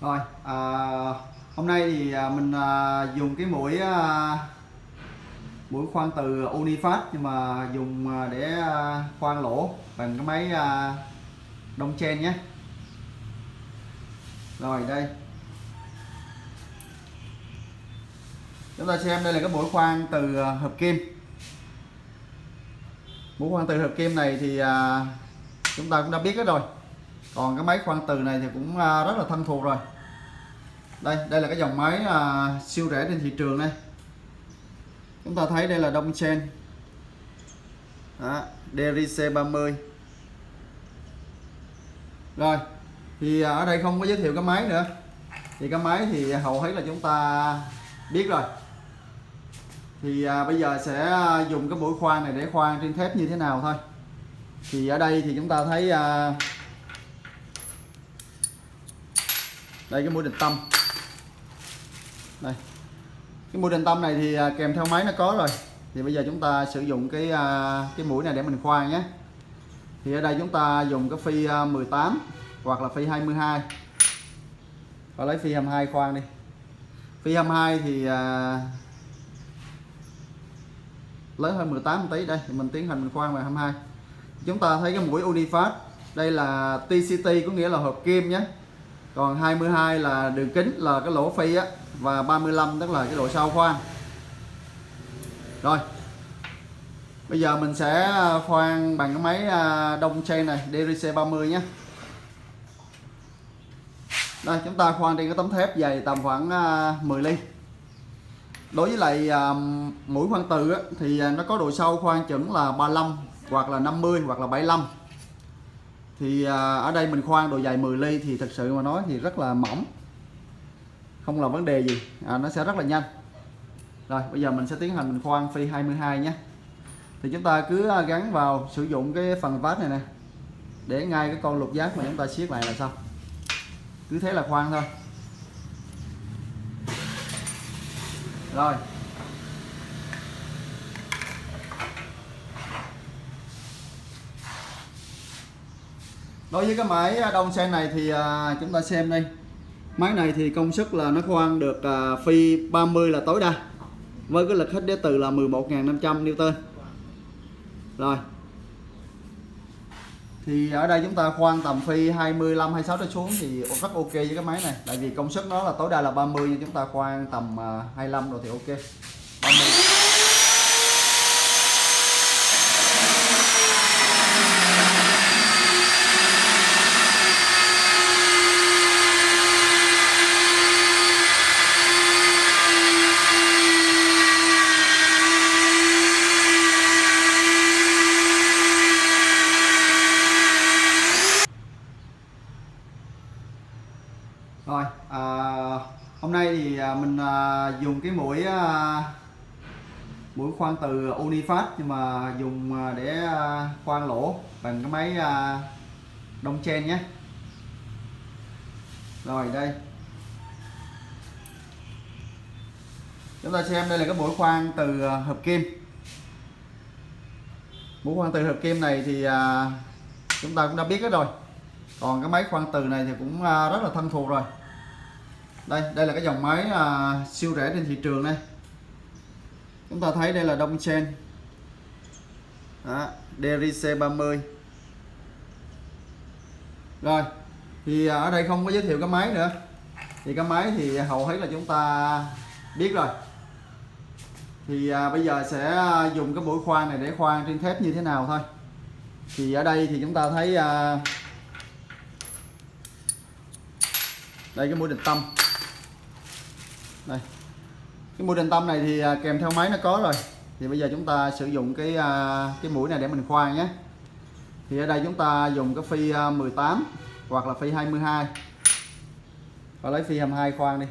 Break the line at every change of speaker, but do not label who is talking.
Rồi, hôm nay thì mình dùng cái mũi khoan từ Unifast, nhưng mà dùng để khoan lỗ bằng cái máy đông chen nhé. Rồi đây, chúng ta xem đây là cái mũi khoan từ hợp kim. Mũi khoan từ hợp kim này thì chúng ta cũng đã biết hết rồi. Còn cái máy khoan từ này thì cũng rất là thân thuộc rồi. Đây là cái dòng máy siêu rẻ trên thị trường đây. Chúng ta thấy đây là đông chen DRC30. Rồi thì ở đây không có giới thiệu cái máy nữa, thì cái máy thì hầu hết là chúng ta biết rồi. Thì bây giờ sẽ dùng cái mũi khoan này để khoan trên thép như thế nào thôi. Thì ở đây thì chúng ta thấy đây cái mũi định tâm. Đây, cái mũi định tâm này thì kèm theo máy nó có rồi. Thì bây giờ chúng ta sử dụng cái mũi này để mình khoan nhé. Thì ở đây chúng ta dùng cái phi 18 hoặc là phi 22. Và lấy phi 22 khoan đi. Phi 22 thì lớn hơn 18 một tí. Đây thì mình tiến hành mình khoan vào 22. Chúng ta thấy cái mũi Unifast, đây là TCT, có nghĩa là hợp kim nhé. Còn 22 là đường kính, là cái lỗ phi á, và 35 tức là cái độ sâu khoan. Rồi bây giờ mình sẽ khoan bằng cái máy đông chen này DRC30 nhé. Đây, chúng ta khoan trên cái tấm thép dày tầm khoảng 10 ly. Đối với lại mũi khoan từ á, thì nó có độ sâu khoan chuẩn là 35 hoặc là 50 hoặc là 75. Thì ở đây mình khoan độ dày 10 ly thì thật sự mà nói thì rất là mỏng, không là vấn đề gì, nó sẽ rất là nhanh. Rồi bây giờ mình sẽ tiến hành mình khoan phi 22 nhé. Thì chúng ta cứ gắn vào, sử dụng cái phần vát này nè để ngay cái con lục giác mà chúng ta siết lại là xong. Cứ thế là khoan thôi. Rồi đối với cái máy đông sen này thì chúng ta xem đây. Máy này thì công suất là nó khoan được phi 30 là tối đa, với cái lực hít đế từ là 11.500 Newton. Rồi thì ở đây chúng ta khoan tầm phi 25 26 trở xuống thì rất ok với cái máy này, tại vì công suất nó là tối đa là 30, nhưng chúng ta khoan tầm 25 rồi thì ok. 30. Rồi hôm nay thì mình dùng cái mũi khoan từ Unifast, nhưng mà dùng để khoan lỗ bằng cái máy đông chen nhé. Rồi đây, chúng ta xem đây là cái mũi khoan từ hợp kim. Mũi khoan từ hợp kim này thì chúng ta cũng đã biết hết rồi. Còn cái máy khoan từ này thì cũng rất là thân thuộc rồi. Đây là cái dòng máy siêu rẻ trên thị trường đây. Chúng ta thấy đây là đông chen DRC30. Rồi thì ở đây không có giới thiệu cái máy nữa, thì cái máy thì hầu hết là chúng ta biết rồi. Thì bây giờ sẽ dùng cái mũi khoan này để khoan trên thép như thế nào thôi. Thì ở đây thì chúng ta thấy đây cái mũi định tâm. Đây, cái mũi định tâm này thì kèm theo máy nó có rồi. Thì bây giờ chúng ta sử dụng cái mũi này để mình khoan nhé. Thì ở đây chúng ta dùng cái phi 18 hoặc là phi 22. Và lấy phi 22 khoan đi.